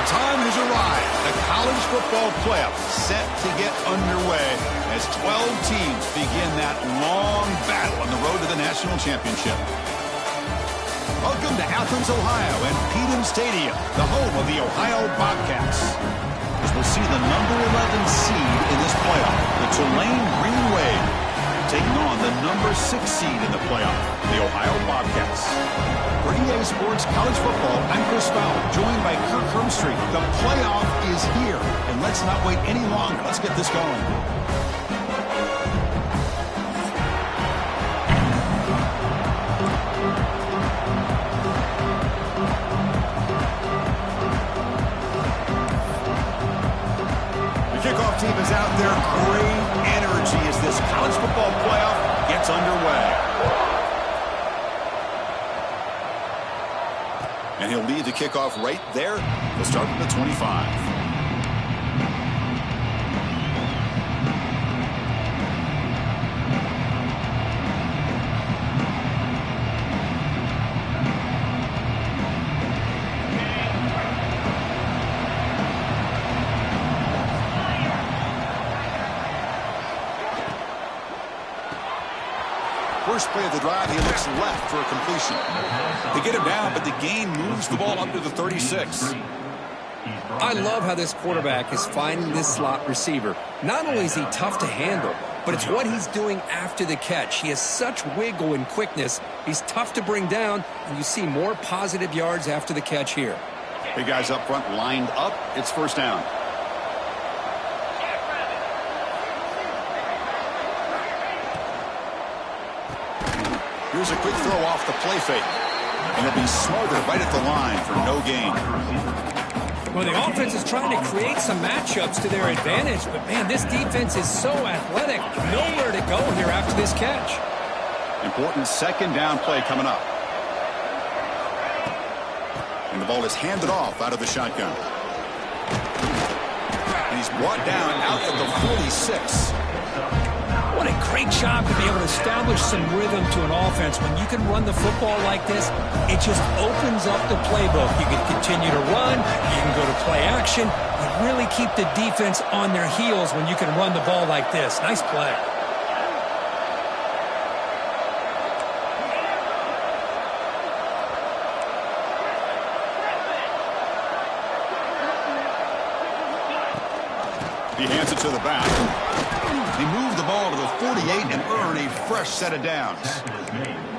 The time has arrived. The college football playoff set to get underway as 12 teams begin that long battle on the road to the national championship. Welcome to Athens, Ohio, and Peterson Stadium, the home of the Ohio Bobcats. As we'll see the number 11 seed in this playoff, the Tulane Green Wave, taking on the number 6 seed in the playoff, the Ohio Bobcats. For EA Sports College Football, I'm Chris Fowler, joined by Kirk Hermstreet. The playoff is here, and let's not wait any longer. Let's get this going. Kickoff team is out there. Great energy as this college football playoff gets underway. And he'll lead the kickoff right there. He'll start from the 25. First play of the drive, he looks left for a completion. They get him down, but the gain moves the ball up to the 36. I love how this quarterback is finding this slot receiver. Not only is he tough to handle, but it's what he's doing after the catch. He has such wiggle and quickness. He's tough to bring down, and you see more positive yards after the catch here. Big guys up front lined up. It's first down. Here's a quick throw off the play fake. And it'll be smothered right at the line for no gain. Well, the offense is trying to create some matchups to their advantage, but, man, this defense is so athletic. Nowhere to go here after this catch. Important second down play coming up. And the ball is handed off out of the shotgun. And he's brought down out at the 46. What a great job to be able to establish some rhythm to an offense. When you can run the football like this, it just opens up the playbook. You can continue to run. You can go to play action. You really keep the defense on their heels when you can run the ball like this. Nice play. He hands it to the back. They move the ball to the 48 and earn a fresh set of downs.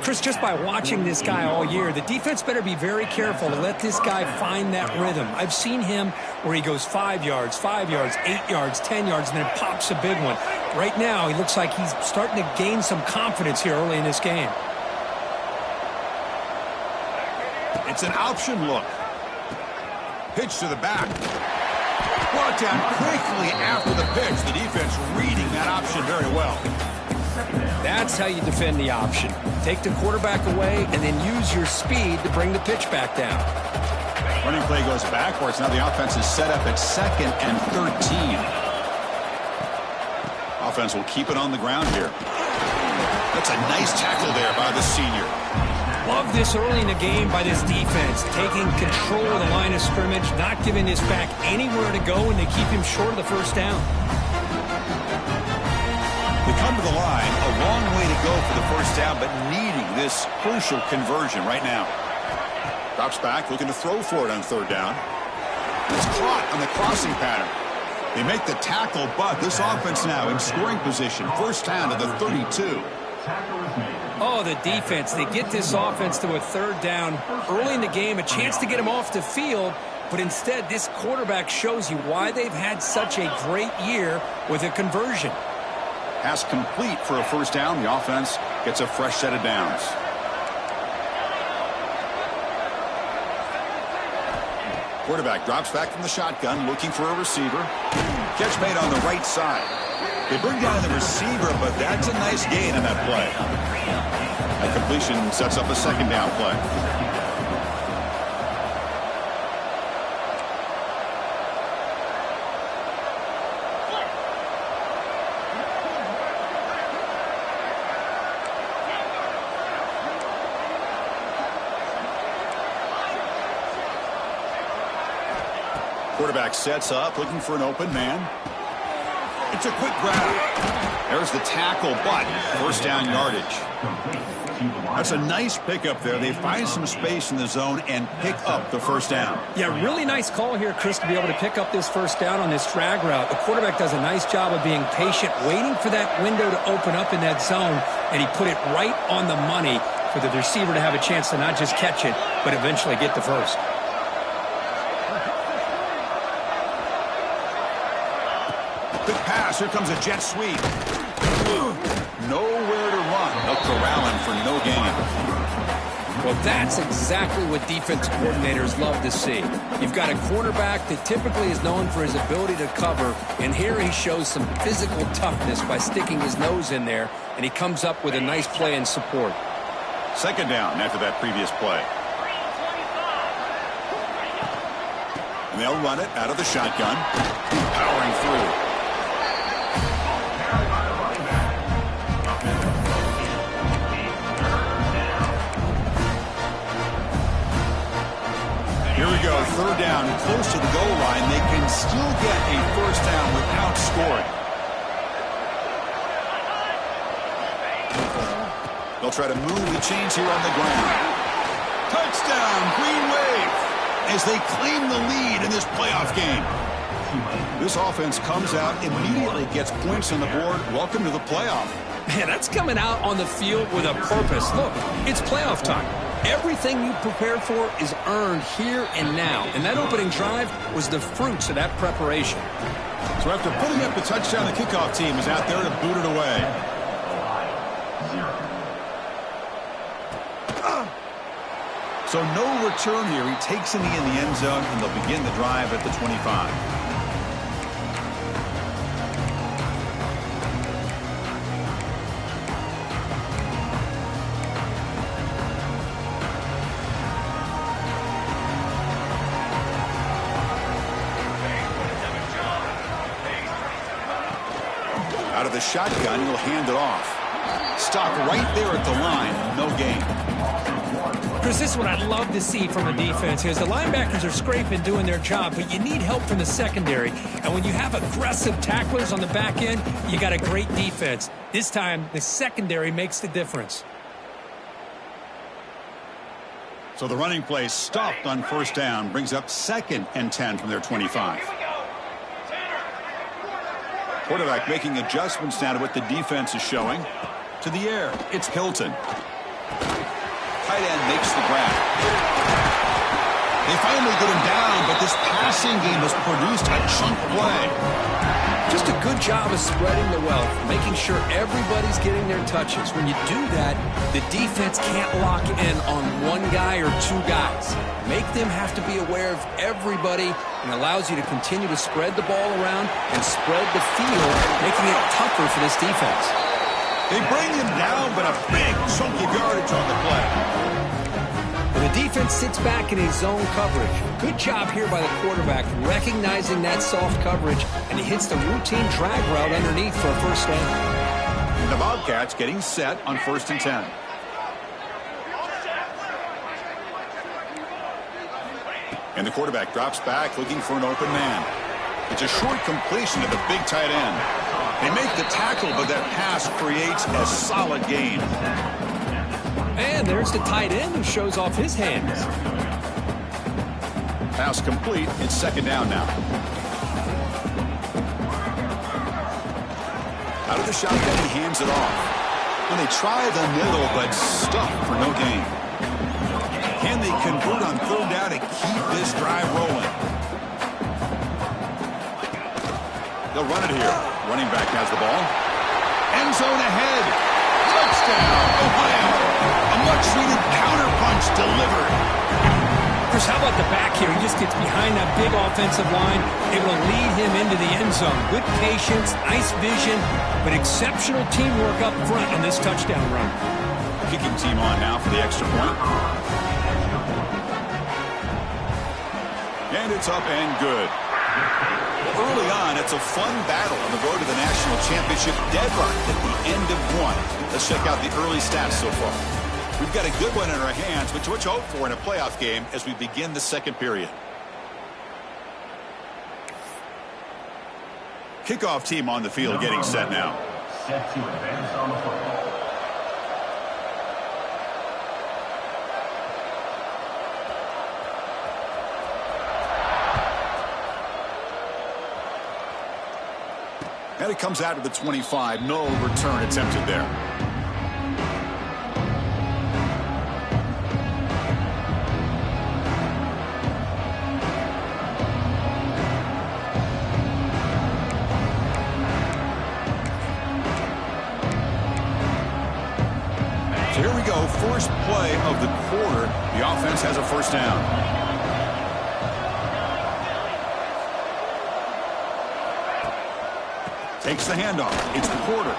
Chris, just by watching this guy all year, the defense better be very careful to let this guy find that rhythm. I've seen him where he goes 5 yards, 8 yards, 10 yards, and then pops a big one. Right now, he looks like he's starting to gain some confidence here early in this game. It's an option look. Pitch to the back. Brought down quickly after the pitch. The defense reading that option very well. That's how you defend the option. Take the quarterback away and then use your speed to bring the pitch back down. Running play goes backwards. Now the offense is set up at 2nd and 13. Offense will keep it on the ground here. That's a nice tackle there by the senior. Love this early in the game by this defense, taking control of the line of scrimmage, not giving this back anywhere to go, and they keep him short of the first down. They come to the line, a long way to go for the first down, but needing this crucial conversion right now. Drops back, looking to throw for it on 3rd down. It's caught on the crossing pattern. They make the tackle, but this offense now in scoring position. First down to the 32. Oh, the defense. They get this offense to a 3rd down early in the game, a chance to get him off the field, but instead this quarterback shows you why they've had such a great year with a conversion. Pass complete for a first down. The offense gets a fresh set of downs. Quarterback drops back from the shotgun, looking for a receiver. Catch made on the right side. They bring down the receiver, but that's a nice gain in that play. That completion sets up a 2nd down play. Quarterback sets up, looking for an open man. It's a quick grab. There's the tackle, but first down yardage. That's a nice pickup there. They find some space in the zone and pick up the first down. Yeah, really nice call here, Chris, to be able to pick up this first down on this drag route. The quarterback does a nice job of being patient, waiting for that window to open up in that zone, and he put it right on the money for the receiver to have a chance to not just catch it, but eventually get the first. Quick pass. Here comes a jet sweep. Nowhere to run. They'll corral him for no gain. Well, that's exactly what defense coordinators love to see. You've got a quarterback that typically is known for his ability to cover, and here he shows some physical toughness by sticking his nose in there, and he comes up with a nice play in support. Second down after that previous play. And they'll run it out of the shotgun. Powering through. Here we go, third down, close to the goal line. They can still get a first down without scoring. They'll try to move the chains here on the ground. Touchdown, Green Wave, as they claim the lead in this playoff game. This offense comes out, immediately gets points on the board. Welcome to the playoff. Man, that's coming out on the field with a purpose. Look, it's playoff time. Everything you prepared for is earned here and now. And that opening drive was the fruits of that preparation. So after putting up the touchdown, the kickoff team is out there to boot it away. So no return here. He takes it in the end zone, and they'll begin the drive at the 25. Out of the shotgun, he'll hand it off. Stop right there at the line. No gain. Chris, this is what I'd love to see from a defense is the linebackers are scraping, doing their job, but you need help from the secondary. And when you have aggressive tacklers on the back end, you got a great defense. This time, the secondary makes the difference. So the running play stopped on first down, brings up 2nd and 10 from their 25. Quarterback making adjustments now to what the defense is showing. To the air, it's Hilton. Tight end makes the grab. They finally get him down, but this passing game has produced a chunk play. Just a good job of spreading the wealth, making sure everybody's getting their touches. When you do that, the defense can't lock in on one guy or two guys. Make them have to be aware of everybody, and allows you to continue to spread the ball around and spread the field, making it tougher for this defense. They bring him down, but a big chunk of yardage on the play. And the defense sits back in his zone coverage. Good job here by the quarterback, recognizing that soft coverage, and he hits the routine drag route underneath for a first down. And the Bobcats getting set on 1st and 10. And the quarterback drops back, looking for an open man. It's a short completion to the big tight end. They make the tackle, but that pass creates a solid gain. And there's the tight end who shows off his hands. Pass complete. It's 2nd down now. Out of the shotgun, he hands it off. And they try the middle, but stuffed for no gain. Can they convert on 3rd down to keep this drive rolling? They'll run it here. Running back has the ball. End zone ahead. Touchdown, Ohio. A much-needed counterpunch delivered. Chris, how about the back here? He just gets behind that big offensive line, able to lead him into the end zone. Good patience, nice vision, but exceptional teamwork up front on this touchdown run. Kicking team on now for the extra point. And it's up and good. Early on, it's a fun battle on the road to the national championship. Deadlock at the end of one. Let's check out the early stats so far. We've got a good one in our hands, which hope for in a playoff game as we begin the second period. Kickoff team on the field getting set now. Set to advance on the football. And it comes out to the 25. No return attempted there. So here we go. First play of the quarter. The offense has a first down. Takes the handoff. It's Porter.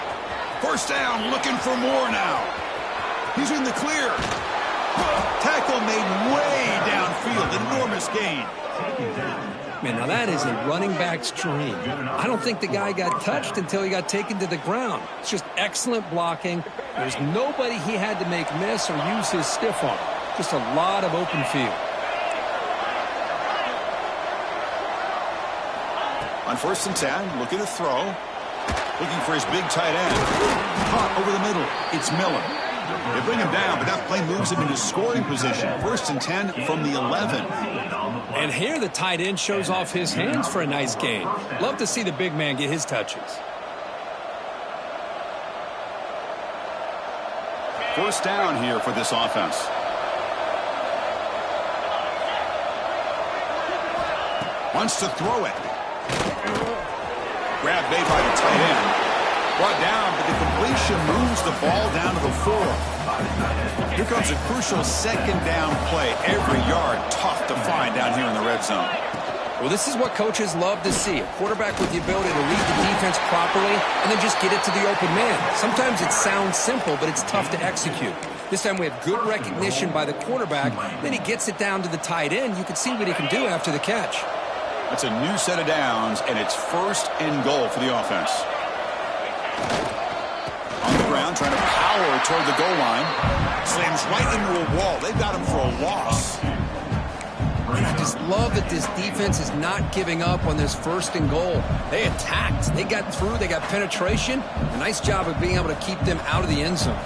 First down, looking for more now. He's in the clear. Tackle made way downfield. Enormous gain. Man, now that is a running back's dream. I don't think the guy got touched until he got taken to the ground. It's just excellent blocking. There's nobody he had to make miss or use his stiff arm. Just a lot of open field. On 1st and 10, looking to throw. Looking for his big tight end. Caught over the middle. It's Miller. They bring him down, but that play moves him into scoring position. 1st and 10 from the 11. And here the tight end shows off his hands for a nice gain. Love to see the big man get his touches. 1st down here for this offense. Wants to throw it. Grab made by the tight end. Brought down, but the completion moves the ball down to the 4. Here comes a crucial 2nd down play. Every yard tough to find down here in the red zone. Well, this is what coaches love to see. A quarterback with the ability to read the defense properly and then just get it to the open man. Sometimes it sounds simple, but it's tough to execute. This time we have good recognition by the quarterback. Then he gets it down to the tight end. You can see what he can do after the catch. That's a new set of downs, and it's 1st and goal for the offense. On the ground, trying to power toward the goal line. Slams right into a wall. They've got him for a loss. And I just love that this defense is not giving up on this 1st and goal. They attacked. They got through. They got penetration. A nice job of being able to keep them out of the end zone.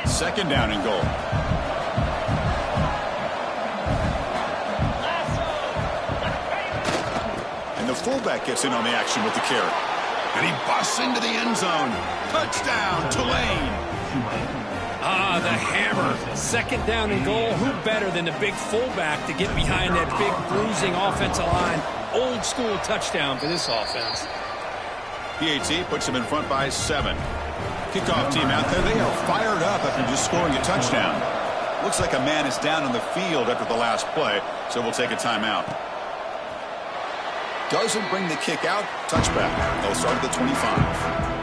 Second down and goal. And the fullback gets in on the action with the carry. And he busts into the end zone. Touchdown, Tulane. Ah, the hammer. 2nd down and goal. Who better than the big fullback to get behind that big bruising offensive line? Old school touchdown for this offense. PAT puts him in front by 7. Kickoff team out there. They are fired up after just scoring a touchdown. Looks like a man is down on the field after the last play, so we'll take a timeout. Doesn't bring the kick out. Touchback. They'll start at the 25.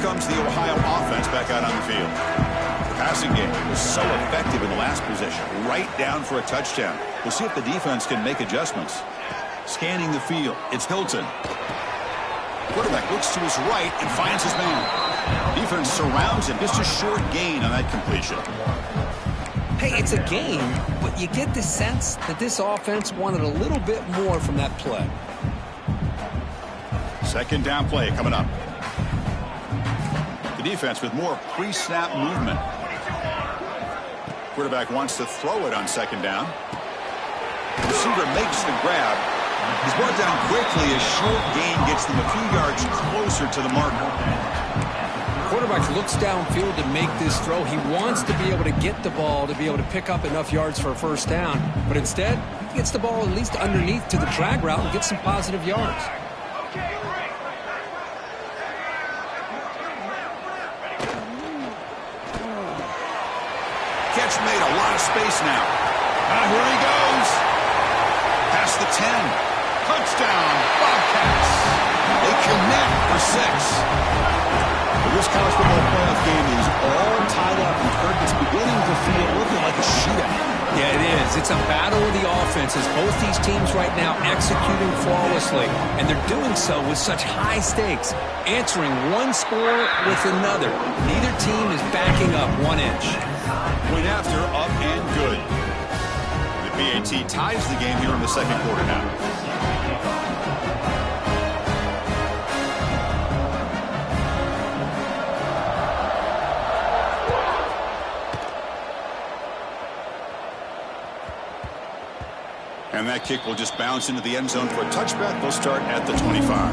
Comes the Ohio offense back out on the field. The passing game was so effective in the last possession, right down for a touchdown. We'll see if the defense can make adjustments. Scanning the field, it's Hilton. Quarterback looks to his right and finds his man. Defense surrounds him. Just a short gain on that completion. Hey, it's a game, but you get the sense that this offense wanted a little bit more from that play. 2nd down play coming up. Defense with more pre-snap movement. Quarterback wants to throw it on 2nd down. Receiver makes the grab. He's brought down quickly. A short gain gets them a few yards closer to the marker. Quarterback looks downfield to make this throw. He wants to be able to get the ball to be able to pick up enough yards for a 1st down. But instead, he gets the ball at least underneath to the drag route and gets some positive yards. Catch made, a lot of space now. Here he goes. Past the 10. Touchdown, Bobcats. They connect for 6. This college football playoff game is all tied up. And Kirk, it's beginning to feel a little bit like a shootout. Yeah, it is. It's a battle offenses. Both these teams right now executing flawlessly, and they're doing so with such high stakes, answering one score with another. Neither team is backing up 1 inch. Point after, up and good. The BAT ties the game here in the second quarter now. And that kick will just bounce into the end zone for a touchback. They'll start at the 25.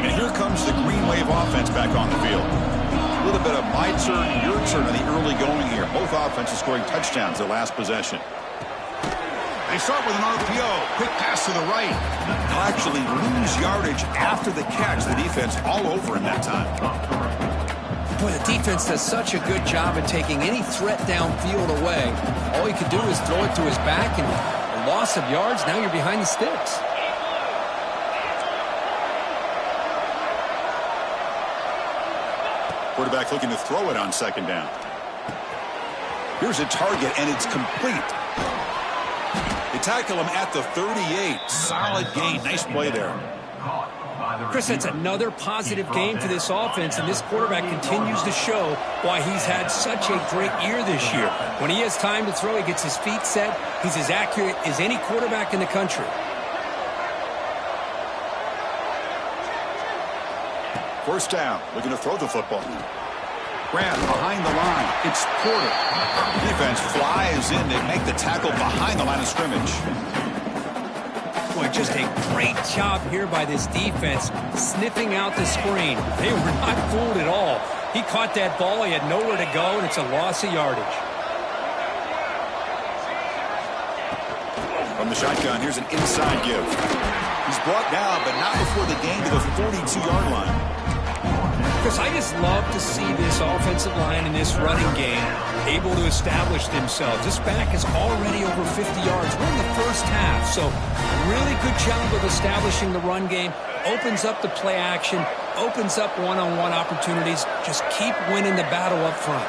And here comes the Green Wave offense back on the field. A little bit of my turn, your turn in the early going here. Both offenses scoring touchdowns their last possession. They start with an RPO. Quick pass to the right. They'll actually lose yardage after the catch. The defense all over him that time. Boy, the defense does such a good job at taking any threat downfield away. All he could do is throw it to his back, and a loss of yards, now you're behind the sticks. Quarterback looking to throw it on second down. Here's a target, and it's complete. They tackle him at the 38. Solid gain. Nice play there. Chris, that's another positive game for this offense, and this quarterback continues to show why he's had such a great year this year. When he has time to throw, he gets his feet set. He's as accurate as any quarterback in the country. First down. Looking to throw the football. Grant behind the line. It's Porter. Defense flies in. They make the tackle behind the line of scrimmage. Boy, just a great job here by this defense, sniffing out the screen. They were not fooled at all. He caught that ball. He had nowhere to go, and it's a loss of yardage. From the shotgun, here's an inside give. He's brought down, but not before the gain to the 42-yard line. Chris, I just love to see this offensive line and this running game able to establish themselves. This back is already over 50 yards. We're in the first half, so really good job of establishing the run game. Opens up the play action, opens up one-on-one opportunities. Just keep winning the battle up front.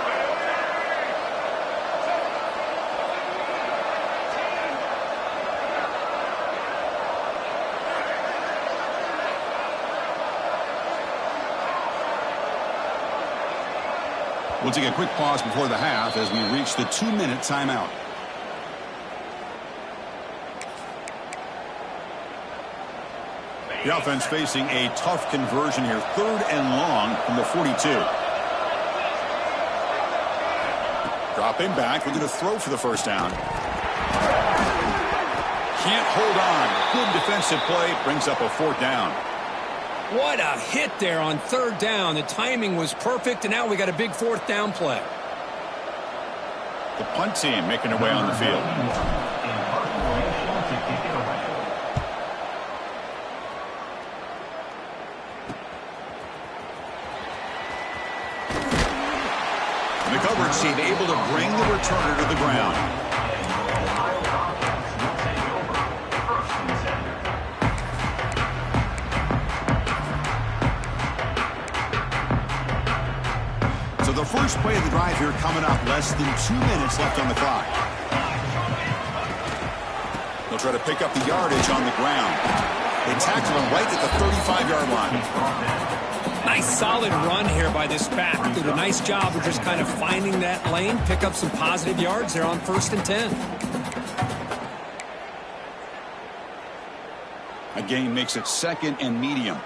We'll take a quick pause before the half as we reach the 2-minute timeout. The offense facing a tough conversion here. 3rd and long from the 42. Dropping back. We're going to throw for the first down. Can't hold on. Good defensive play. Brings up a 4th down. What a hit there on 3rd down. The timing was perfect, and now we got a big 4th down play. The punt team making their way on the field. The coverage team able to bring the returner to the ground. The first play of the drive here coming up. Less than 2 minutes left on the clock. They'll try to pick up the yardage on the ground. They tackle him right at the 35-yard line. Nice solid run here by this back. Did a nice job of just kind of finding that lane, pick up some positive yards there on 1st and 10. A gain makes it 2nd and medium.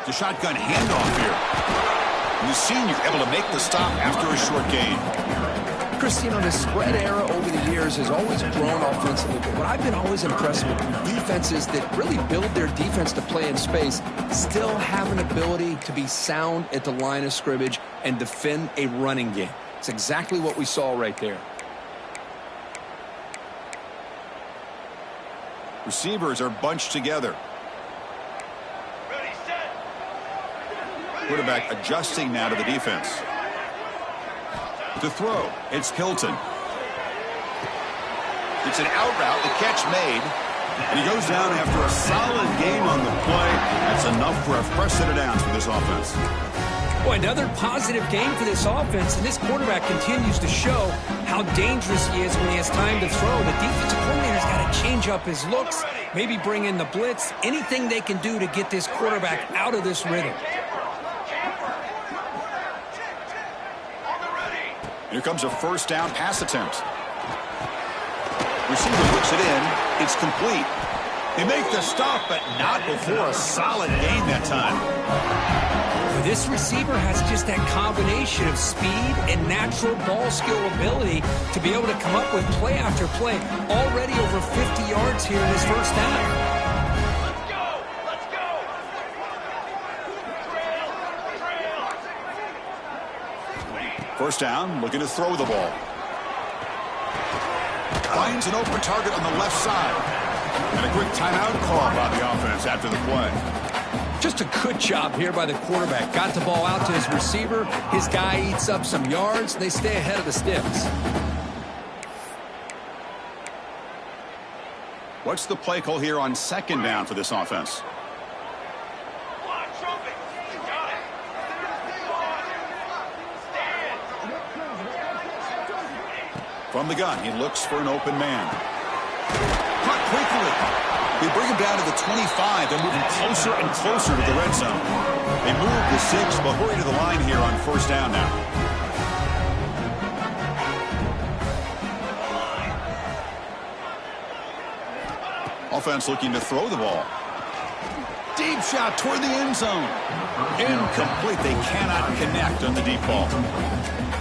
The shotgun handoff here. And the senior able to make the stop after a short gain. Chris, you know, the spread era over the years has always grown offensively, but what I've been always impressed with defenses that really build their defense to play in space still have an ability to be sound at the line of scrimmage and defend a running game. It's exactly what we saw right there. Receivers are bunched together. Quarterback adjusting now to the defense. To throw, it's Hilton. It's an out route, the catch made. And he goes down after a solid game on the play. That's enough for a fresh set of downs for this offense. Boy, another positive game for this offense, and this quarterback continues to show how dangerous he is when he has time to throw. The defensive coordinator's got to change up his looks, maybe bring in the blitz, anything they can do to get this quarterback out of this rhythm. Here comes a first down pass attempt. Receiver puts it in. It's complete. They make the stop, but not before a solid gain that time. This receiver has just that combination of speed and natural ball skill ability to be able to come up with play after play. Already over 50 yards here in his first down. Let's go! Let's go! Trail! First down, looking to throw the ball. Finds an open target on the left side. And a quick timeout call by the offense after the play. Just a good job here by the quarterback. Got the ball out to his receiver. His guy eats up some yards. They stay ahead of the sticks. What's the play call here on second down for this offense? From the gun, he looks for an open man. Caught quickly. They bring him down to the 25. They're moving closer and closer to the red zone. They move the 6, but hurry to the line here on first down now. Offense looking to throw the ball. Deep shot toward the end zone. Incomplete. They cannot connect on the deep ball.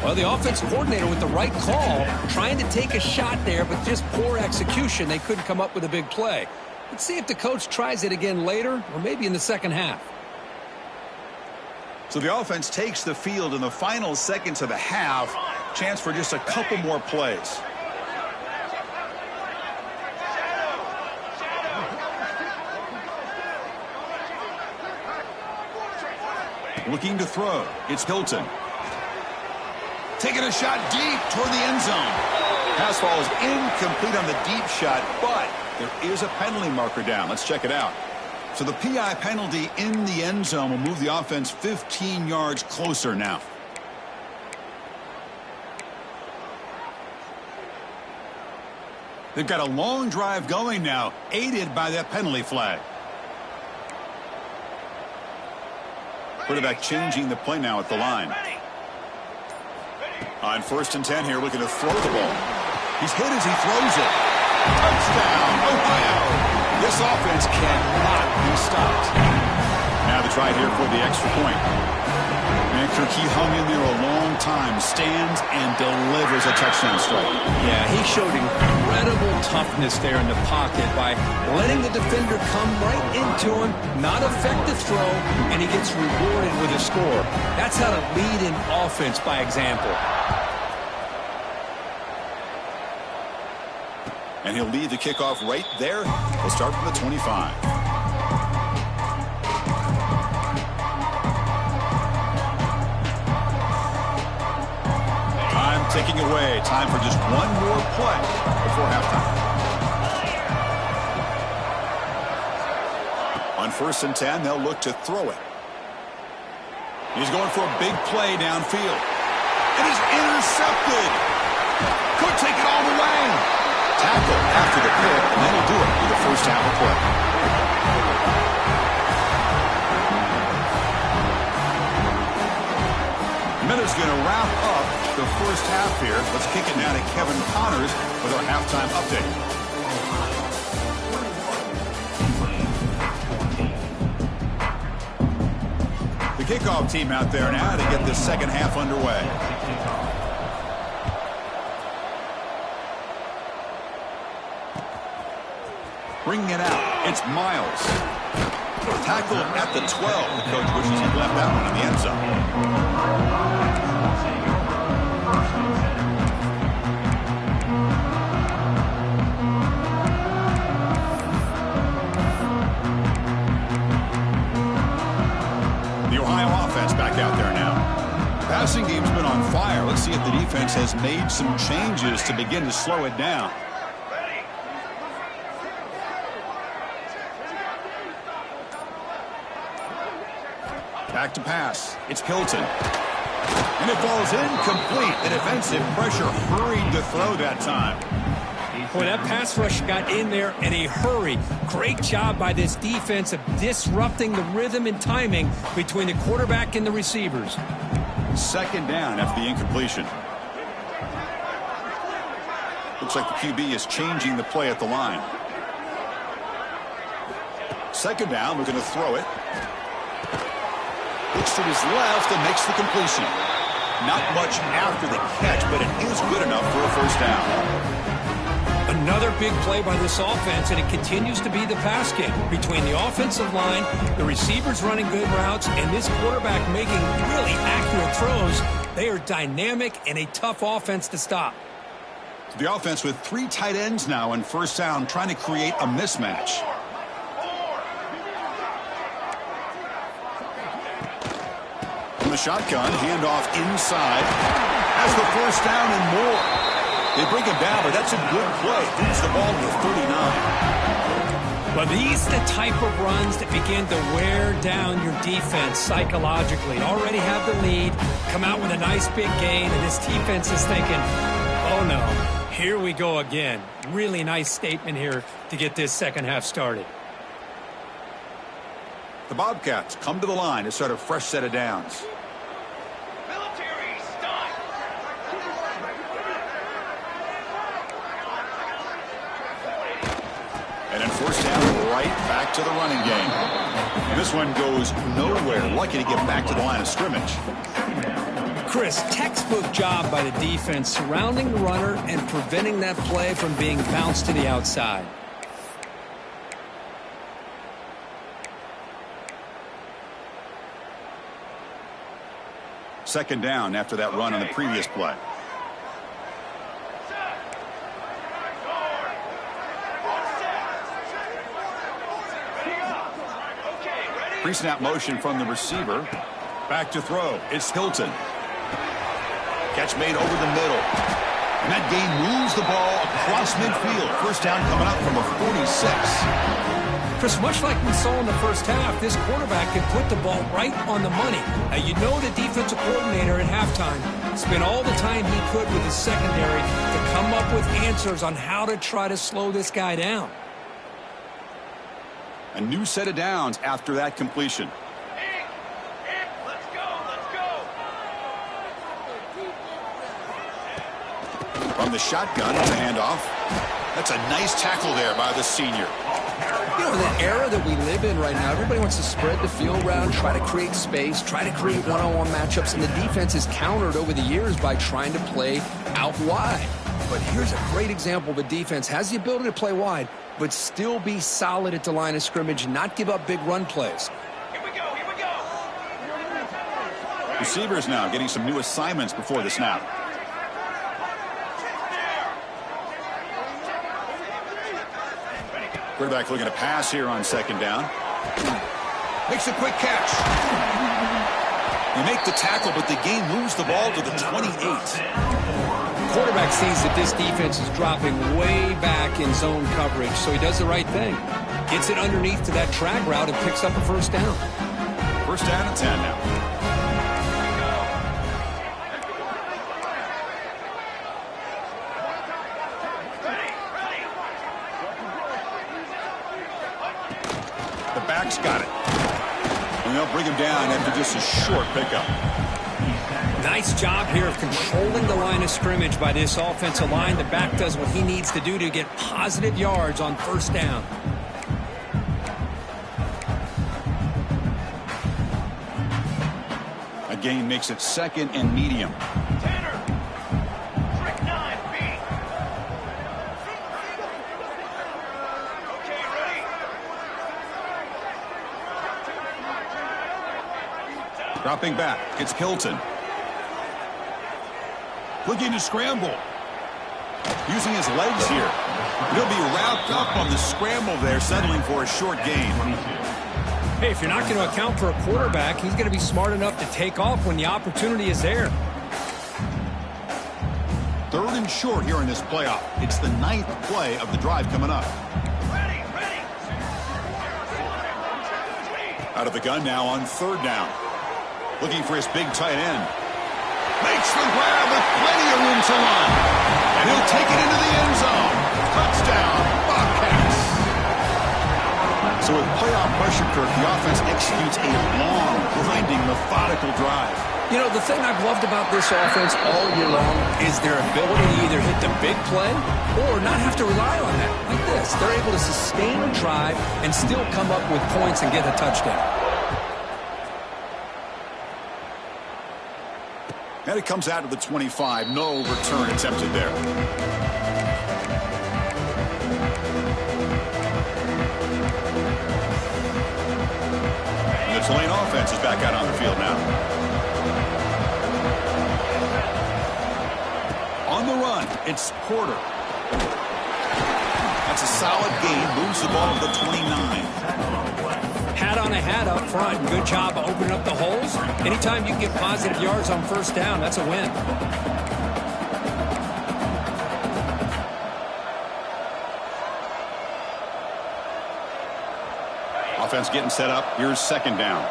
Well, the offense coordinator with the right call, trying to take a shot there, but just poor execution. They couldn't come up with a big play. Let's see if the coach tries it again later, or maybe in the second half. So the offense takes the field in the final seconds of the half. Chance for just a couple more plays. Looking to throw. It's Hilton. Taking a shot deep toward the end zone. Pass ball is incomplete on the deep shot, but there is a penalty marker down. Let's check it out. So the PI penalty in the end zone will move the offense 15 yards closer now. They've got a long drive going now, aided by that penalty flag. Quarterback changing the play now at the line. On first and 10 here, looking to throw the ball. He's hit as he throws it. Touchdown, Ohio. This offense cannot be stopped. Now the try here for the extra point. Mankirk, he hung in there a long time, stands and delivers a touchdown strike. Yeah, he showed incredible toughness there in the pocket by letting the defender come right into him, not affect the throw, and he gets rewarded with a score. That's how to lead an offense by example. And he'll lead the kickoff right there. He'll start from the 25. Time ticking away. Time for just one more play before halftime. On first and 10, they'll look to throw it. He's going for a big play downfield. It is intercepted. Could take it all the way. Tackle after the pick, and that'll do it for the first half of play. Miller's going to wrap up the first half here. Let's kick it now to Kevin Connors with our halftime update. The kickoff team out there now to get this second half underway. Bringing it out, it's Miles. Tackle at the 12. The coach wishes he'd left that one in the end zone. The Ohio offense back out there now. Passing game's been on fire. Let's see if the defense has made some changes to begin to slow it down. Back to pass. It's Hilton. And it falls incomplete. The defensive pressure hurried to throw that time. Boy, that pass rush got in there in a hurry. Great job by this defense of disrupting the rhythm and timing between the quarterback and the receivers. Second down after the incompletion. Looks like the QB is changing the play at the line. Second down, we're going to throw it. Looks to his left and makes the completion. Not much after the catch, but it is good enough for a first down. Another big play by this offense, and it continues to be the pass game. Between the offensive line, the receivers running good routes, and this quarterback making really accurate throws, they are dynamic and a tough offense to stop. The offense with 3 tight ends now on first down, trying to create a mismatch. From the shotgun, handoff inside. Has the first down and more. They bring him down, but that's a good play. Moves the ball to the 39. But these are the type of runs that begin to wear down your defense psychologically. Already have the lead, come out with a nice big gain, and this defense is thinking, oh no, here we go again. Really nice statement here to get this second half started. The Bobcats come to the line to start a fresh set of downs. And then first down, right back to the running game. This one goes nowhere. Lucky to get back to the line of scrimmage. Chris, textbook job by the defense surrounding the runner and preventing that play from being bounced to the outside. Second down after that run on the previous play. Pre-snap motion from the receiver. Back to throw. It's Hilton. Catch made over the middle. And that gain moves the ball across midfield. First down coming up from a 46. Chris, much like we saw in the first half, this quarterback can put the ball right on the money. Now, you know the defensive coordinator at halftime spent all the time he could with his secondary to come up with answers on how to try to slow this guy down. A new set of downs after that completion. Let's go, let's go. From the shotgun, it's a handoff. That's a nice tackle there by the senior. You know, in the era that we live in right now, everybody wants to spread the field around, try to create space, try to create one-on-one matchups, and the defense is countered over the years by trying to play out wide. But here's a great example of a defense has the ability to play wide, but still be solid at the line of scrimmage, not give up big run plays. Here we go, here we go. Receivers now getting some new assignments before the snap. Quarterback looking to pass here on second down. Makes a quick catch. You make the tackle, but the gain moves the ball to the 28. Quarterback sees that this defense is dropping way back in zone coverage, so he does the right thing. Gets it underneath to that drag route and picks up a first down. First down and 10 now. The back's got it. And they'll bring him down after just a short pickup. Nice job here of controlling the line of scrimmage by this offensive line. The back does what he needs to do to get positive yards on first down. A gain makes it second and medium. Tanner. Trick 9B. Okay, ready. Dropping back. It's Hilton. Looking to scramble. Using his legs here. He'll be wrapped up on the scramble there, settling for a short gain. Hey, if you're not going to account for a quarterback, he's going to be smart enough to take off when the opportunity is there. 3rd and short here in this playoff. It's the 9th play of the drive coming up. Ready, ready. Out of the gun now on 3rd down. Looking for his big tight end. Makes the grab with plenty of room to run. And he'll take it into the end zone. Touchdown, Bobcats. So with playoff pressure, Kirk, the offense executes a long, grinding, methodical drive. You know, the thing I've loved about this offense all year long is their ability to either hit the big play or not have to rely on that. Like this, they're able to sustain a drive and still come up with points and get a touchdown. And it comes out of the 25. No return attempted there. And the Tulane offense is back out on the field now. On the run, it's Porter. That's a solid gain. Moves the ball to the 29. Hat on a hat up front. Good job of opening up the holes. Anytime you can get positive yards on 1st down, that's a win. Offense getting set up. Here's 2nd down.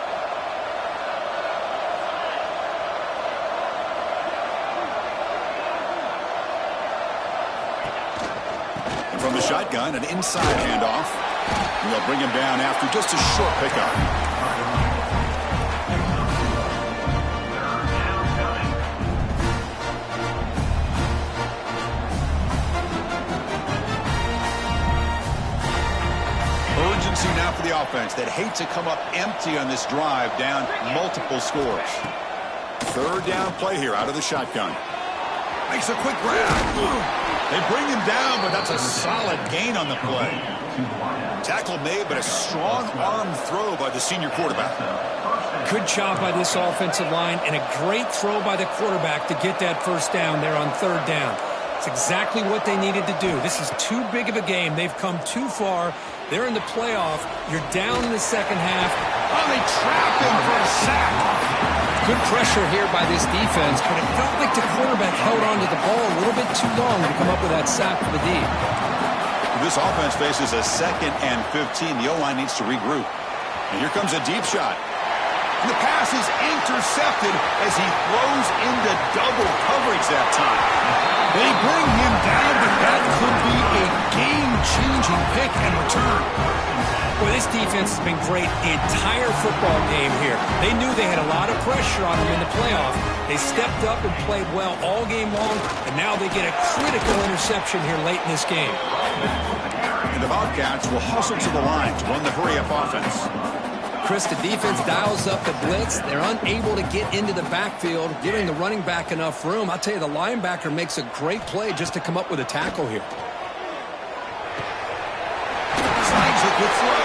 And from the shotgun, an inside handoff. And they'll bring him down after just a short pickup. Urgency now for the offense that hate to come up empty on this drive, down multiple scores. 3rd down play here out of the shotgun. Makes a quick grab. They bring him down, but that's a solid gain on the play. Tackle made, but a strong arm throw by the senior quarterback. Good job by this offensive line and a great throw by the quarterback to get that 1st down there on 3rd down. It's exactly what they needed to do. This is too big of a game. They've come too far. They're in the playoff. You're down in the 2nd half. Oh, they trap him for a sack. Good pressure here by this defense, but it felt like the quarterback held onto the ball a little bit too long to come up with that sack for the D. This offense faces a 2nd and 15. The O-line needs to regroup. And here comes a deep shot. And the pass is intercepted as he throws into double coverage that time. They bring him down, but that could be a game-changing pick and return. Well, this defense has been great the entire football game here. They knew they had a lot of pressure on them in the playoff. They stepped up and played well all game long, and now they get a critical interception here late in this game. And the Bobcats will hustle to the line to run the hurry-up offense. Chris, the defense dials up the blitz. They're unable to get into the backfield, giving the running back enough room. I'll tell you, the linebacker makes a great play just to come up with a tackle here. Snags a good throw.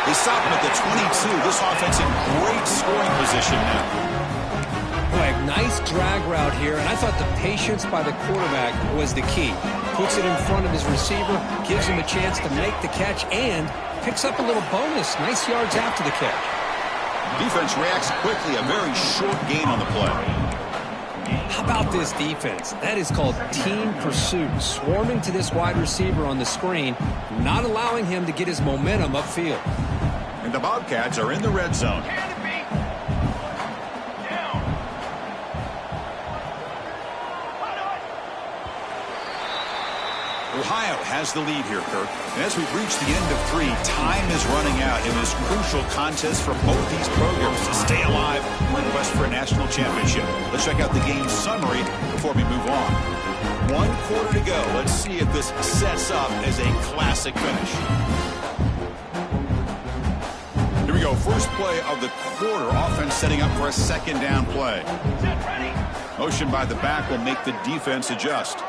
They stop him at the 22. This offense in great scoring position now. Boy, nice drag route here, and I thought the patience by the quarterback was the key. Puts it in front of his receiver, gives him a chance to make the catch, and picks up a little bonus. Nice yards after the catch. Defense reacts quickly. A very short gain on the play. How about this defense? That is called team pursuit. Swarming to this wide receiver on the screen, not allowing him to get his momentum upfield. And the Bobcats are in the red zone. Ohio has the lead here, Kirk. And as we've reached the end of 3, time is running out in this crucial contest for both these programs to stay alive in the quest for a national championship. Let's check out the game summary before we move on. 1 quarter to go. Let's see if this sets up as a classic finish. Here we go. First play of the quarter. Offense setting up for a 2nd down play. Motion by the back will make the defense adjust.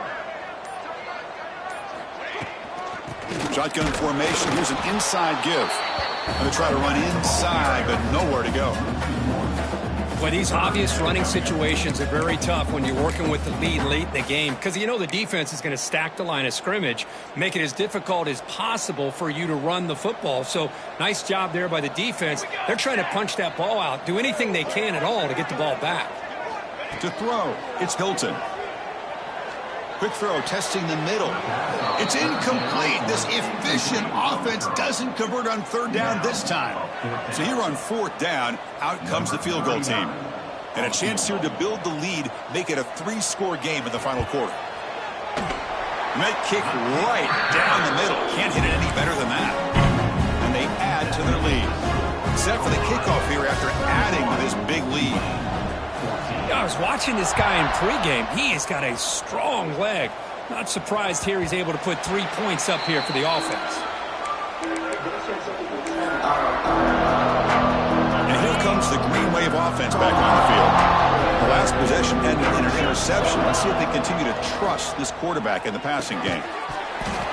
Shotgun formation. Here's an inside give. Going to try to run inside, but nowhere to go. Well, these obvious running situations are very tough when you're working with the lead late in the game because you know the defense is going to stack the line of scrimmage, make it as difficult as possible for you to run the football. So nice job there by the defense. They're trying to punch that ball out, do anything they can at all to get the ball back. To throw, it's Hilton. Quick throw, testing the middle. It's incomplete. This efficient offense doesn't convert on third down this time. So here on fourth down, out comes the field goal team. And a chance here to build the lead, make it a 3-score game in the final quarter. Might kick right down the middle. Can't hit it any better than that. And they add to their lead. Set for the kickoff here after adding to this big lead. I was watching this guy in pregame. He has got a strong leg. Not surprised here he's able to put 3 points up here for the offense. And here comes the green wave offense back on the field. The last possession ended in an interception. Let's see if they continue to trust this quarterback in the passing game.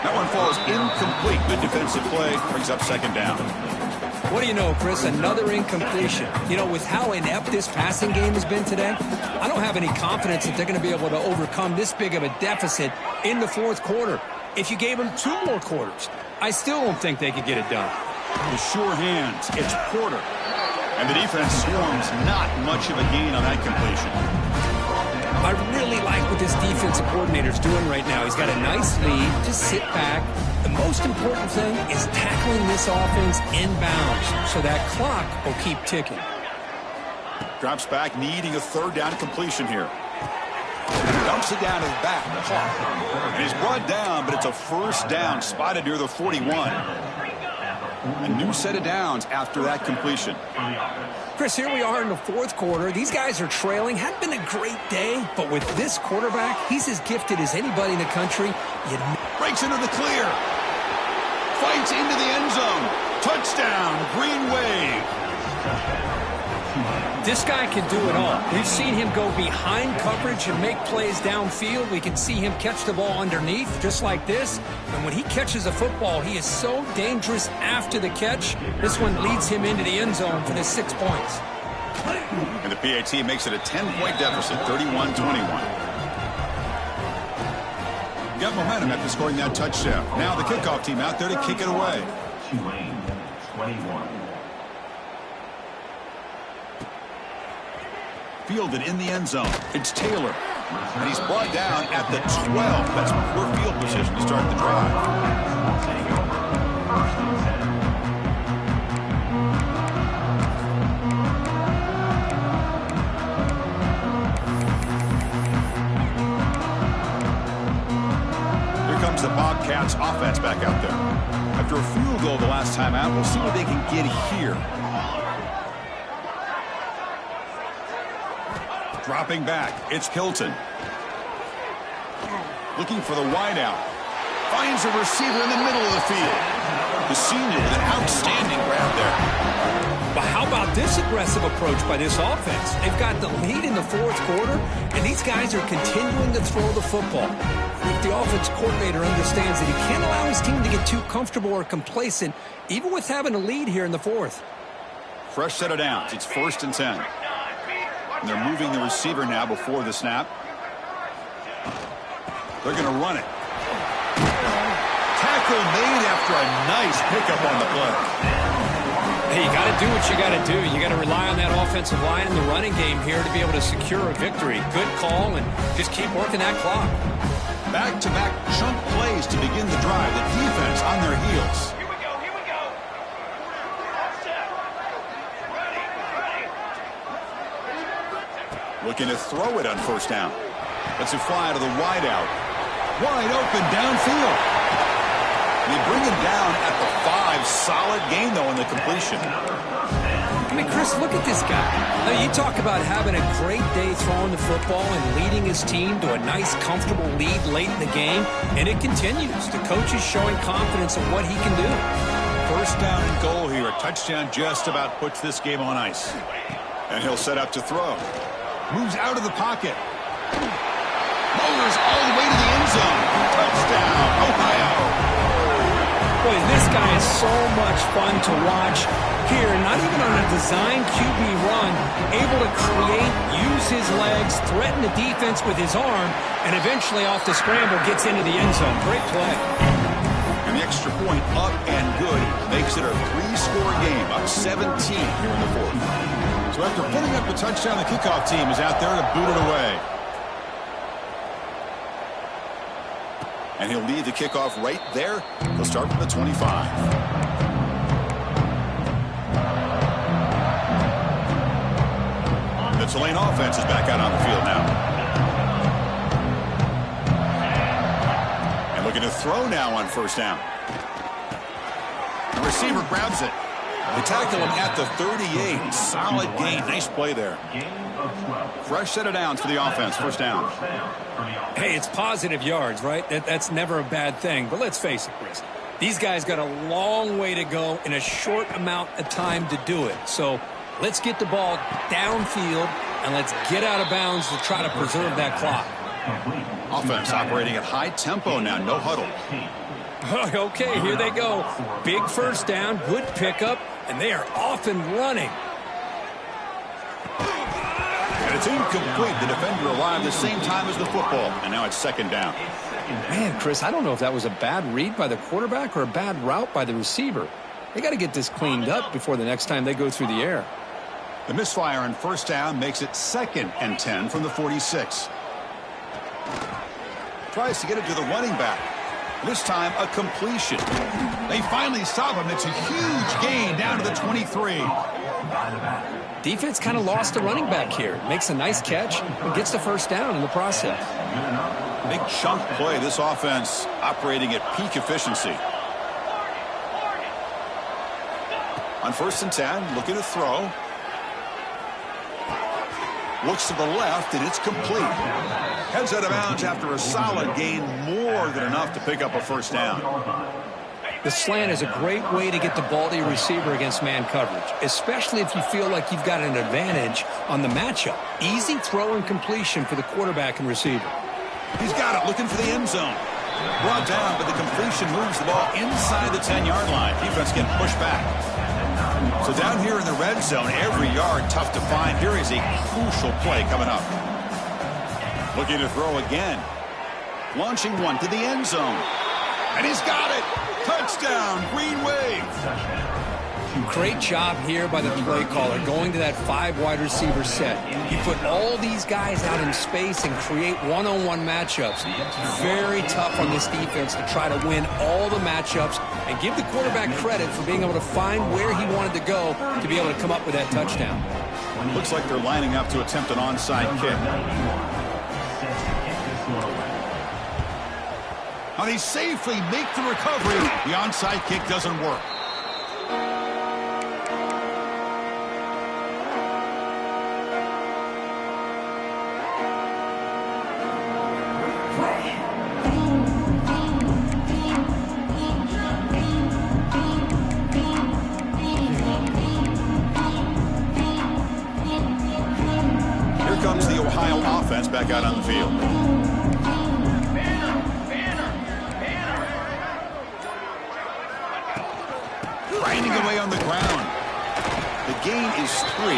That one falls incomplete. Good defensive play. Brings up second down. What do you know, Chris? Another incompletion. You know, with how inept this passing game has been today, I don't have any confidence that they're going to be able to overcome this big of a deficit in the fourth quarter. If you gave them 2 more quarters, I still don't think they could get it done. With sure hands, it's Porter. And the defense swarms not much of a gain on that completion. I really like what this defensive coordinator's doing right now. He's got a nice lead. Just sit back. The most important thing is tackling this offense inbounds so that clock will keep ticking. Drops back, needing a third down completion here. Dumps it down his back. And he's brought down, but it's a first down spotted near the 41. A new set of downs after that completion. Chris, here we are in the fourth quarter. These guys are trailing. Hadn't been a great day, but with this quarterback, he's as gifted as anybody in the country. Breaks into the clear. Fights into the end zone. Touchdown, Green Wave. This guy can do it all. We've seen him go behind coverage and make plays downfield. We can see him catch the ball underneath, just like this. And when he catches a football, he is so dangerous after the catch. This one leads him into the end zone for the 6 points. And the PAT makes it a 10-point deficit, 31-21. Got momentum after scoring that touchdown. Now the kickoff team out there to kick it away. Tulane, 21. Fielded in the end zone. It's Taylor. And he's brought down at the 12. That's poor field position to start the drive. Here comes the Bobcats offense back out there. After a field goal the last time out, we'll see what they can get here. Dropping back, it's Hilton. Looking for the wideout. Finds a receiver in the middle of the field. The senior with an outstanding grab there. But how about this aggressive approach by this offense? They've got the lead in the fourth quarter, and these guys are continuing to throw the football. I think the offense coordinator understands that he can't allow his team to get too comfortable or complacent, even with having a lead here in the fourth. Fresh set of downs. It's 1st and 10. And they're moving the receiver now before the snap. They're going to run it. Tackle made after a nice pickup on the play. Hey, you got to do what you got to do. You got to rely on that offensive line in the running game here to be able to secure a victory. Good call, and just keep working that clock. Back-to-back chunk plays to begin the drive. The defense on their heels. Here we go, here we go. All set. Ready. Looking to throw it on first down. Lets it fly to the wideout. Wide open downfield. They bring him down at the 5. Solid gain, though, in the completion. I mean, Chris, look at this guy. I mean, you talk about having a great day throwing the football and leading his team to a nice, comfortable lead late in the game, and it continues. The coach is showing confidence in what he can do. First down and goal here. A touchdown just about puts this game on ice. And he'll set up to throw. Moves out of the pocket. Motors all the way to the end zone. Touchdown, Ohio. Boy, this guy is so much fun to watch here. Not even on a design QB run, able to create, use his legs, threaten the defense with his arm, and eventually off the scramble gets into the end zone. Great play. And the extra point up and good makes it a 3-score game, up 17 here in the fourth. So after putting up the touchdown, the kickoff team is out there to boot it away. And he'll lead the kickoff right there. He'll start from the 25. The Tulane offense is back out on the field now. And looking to throw now on first down. The receiver grabs it. They tackle him at the 38. Solid gain. Nice play there. Fresh set of downs for the offense. First down. Hey, it's positive yards, right? That's never a bad thing. But let's face it, Chris. These guys got a long way to go in a short amount of time to do it. So let's get the ball downfield and let's get out of bounds to try to preserve that clock. Offense operating at high tempo now. No huddle. Okay, here they go. Big first down, good pickup, and they are off and running. And it's incomplete. The defender arrived the same time as the football, and now it's second down. Man, Chris, I don't know if that was a bad read by the quarterback or a bad route by the receiver. They got to get this cleaned up before the next time they go through the air. The misfire on first down makes it 2nd and 10 from the 46. Tries to get it to the running back. This time, a completion. They finally stop him. It's a huge gain down to the 23. Defense kind of lost the running back here. Makes a nice catch and gets the first down in the process. Big chunk play. This offense operating at peak efficiency. On 1st and 10, looking to throw. Looks to the left, and it's complete. Heads out of bounds after a solid gain, more than enough to pick up a first down. The slant is a great way to get the ball to your receiver against man coverage, especially if you feel like you've got an advantage on the matchup. Easy throw and completion for the quarterback and receiver. He's got it, looking for the end zone. Brought down, but the completion moves the ball inside the 10-yard line. Defense getting pushed back. So down here in the red zone, every yard tough to find. Here is a crucial play coming up. Looking to throw again. Launching one to the end zone. And he's got it. Touchdown, Green Wave. Great job here by the play caller going to that 5 wide receiver set. You put all these guys out in space and create one-on-one matchups. Very tough on this defense to try to win all the matchups and give the quarterback credit for being able to find where he wanted to go to be able to come up with that touchdown. Looks like they're lining up to attempt an onside kick. Now they safely make the recovery. The onside kick doesn't work. Back out on the field. Grinding away on the ground. The gain is 3.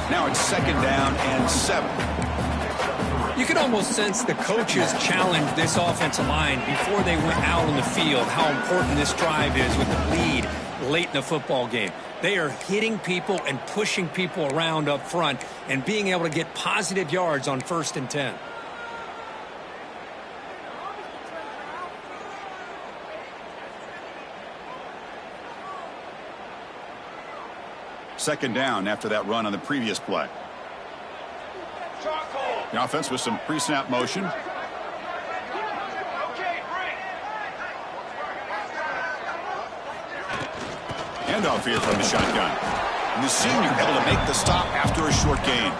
Now it's 2nd down and 7. You can almost sense the coaches challenge this offensive line before they went out on the field, how important this drive is with the lead late in the football game. They are hitting people and pushing people around up front and being able to get positive yards on 1st and 10. Second down after that run on the previous play. The offense with some pre-snap motion. Handoff here from the shotgun. And the senior able to make the stop after a short gain.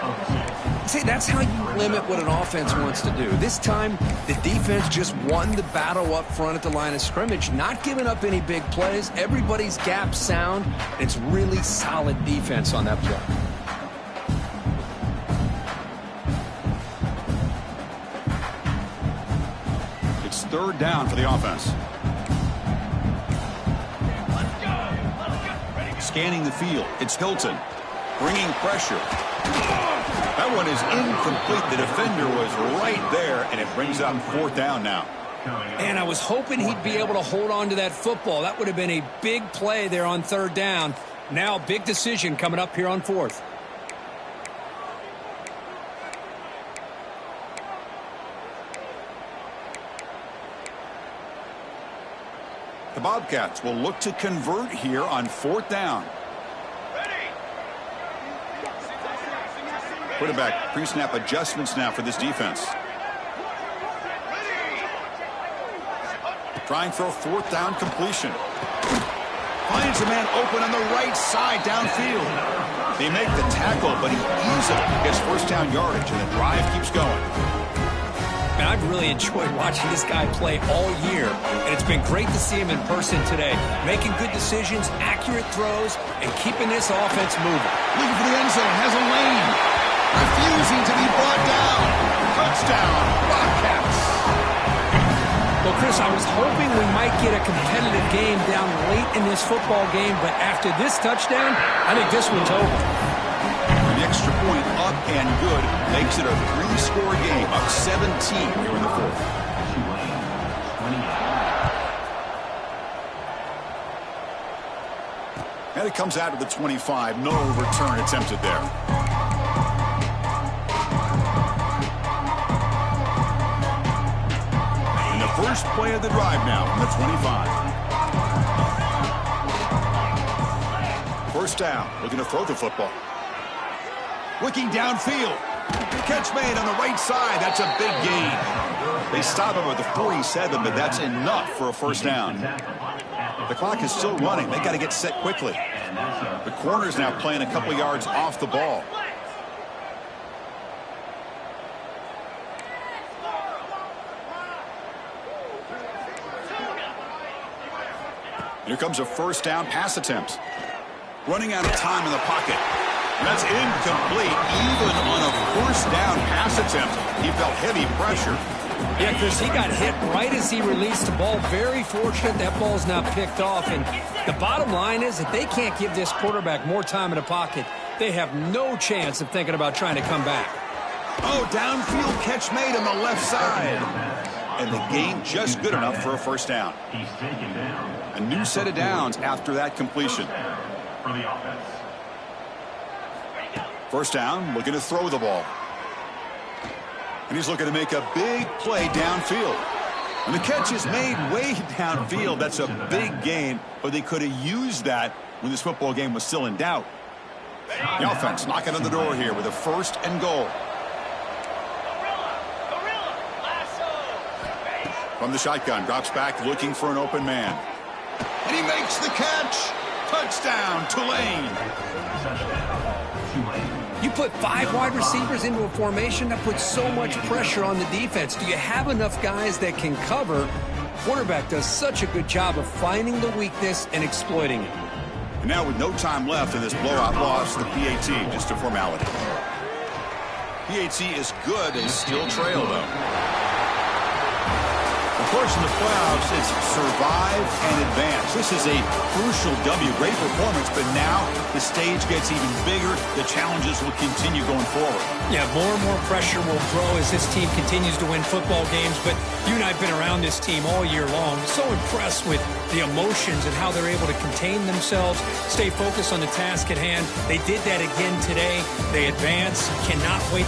See, that's how you limit what an offense wants to do. This time, the defense just won the battle up front at the line of scrimmage, not giving up any big plays. Everybody's gap sound. It's really solid defense on that play. It's 3rd down for the offense. Scanning the field, it's Hilton. Bringing pressure. That one is incomplete. The defender was right there, and it brings up 4th down now. And I was hoping he'd be able to hold on to that football. That would have been a big play there on 3rd down. Now, big decision coming up here on 4th. The Bobcats will look to convert here on 4th down. Quarterback pre-snap adjustments now for this defense. Trying for a 4th down completion. Finds a man open on the right side downfield. They make the tackle, but he easily gets 1st down yardage, and the drive keeps going. And I've really enjoyed watching this guy play all year, and it's been great to see him in person today. Making good decisions, accurate throws, and keeping this offense moving. Looking for the end zone, has a lane. Refusing to be brought down. Touchdown, Bobcats. Well, Chris, I was hoping we might get a competitive game down late in this football game, but after this touchdown, I think this one's over. The extra point up and good makes it a 3-score game, up 17 here in the 4th. And it comes out of the 25. No return attempted there. And the first play of the drive now from the 25. 1st down, looking to throw the football. Looking downfield. Catch made on the right side. That's a big gain. They stop him at the 47, but that's enough for a 1st down. The clock is still running. They got to get set quickly. The corner's now playing a couple yards off the ball. Here comes a 1st down pass attempt. Running out of time in the pocket. And that's incomplete. Even on a 1st down pass attempt, he felt heavy pressure. Yeah, Chris, he got hit right as he released the ball. Very fortunate that ball's now picked off. And the bottom line is that they can't give this quarterback more time in the pocket. They have no chance of thinking about trying to come back. Oh, downfield catch made on the left side. And the gain just good enough for a 1st down. A new set of downs after that completion. For the offense. 1st down, looking to throw the ball. And he's looking to make a big play downfield. And the catch is made way downfield. That's a big gain, but they could have used that when this football game was still in doubt. The offense knocking on the door here with a 1st and goal. From the shotgun, drops back looking for an open man. And he makes the catch. Touchdown, Tulane. You put 5 wide receivers into a formation that puts so much pressure on the defense. Do you have enough guys that can cover? Quarterback does such a good job of finding the weakness and exploiting it. And now with no time left in this blowout loss, the PAT, just a formality. PAT is good. They still trail, though. Of course, in the playoffs, it's survive and advance. This is a crucial W. Great performance, but now the stage gets even bigger. The challenges will continue going forward. Yeah, more and more pressure will grow as this team continues to win football games. But you and I have been around this team all year long. So impressed with the emotions and how they're able to contain themselves, stay focused on the task at hand. They did that again today. They advance. Cannot wait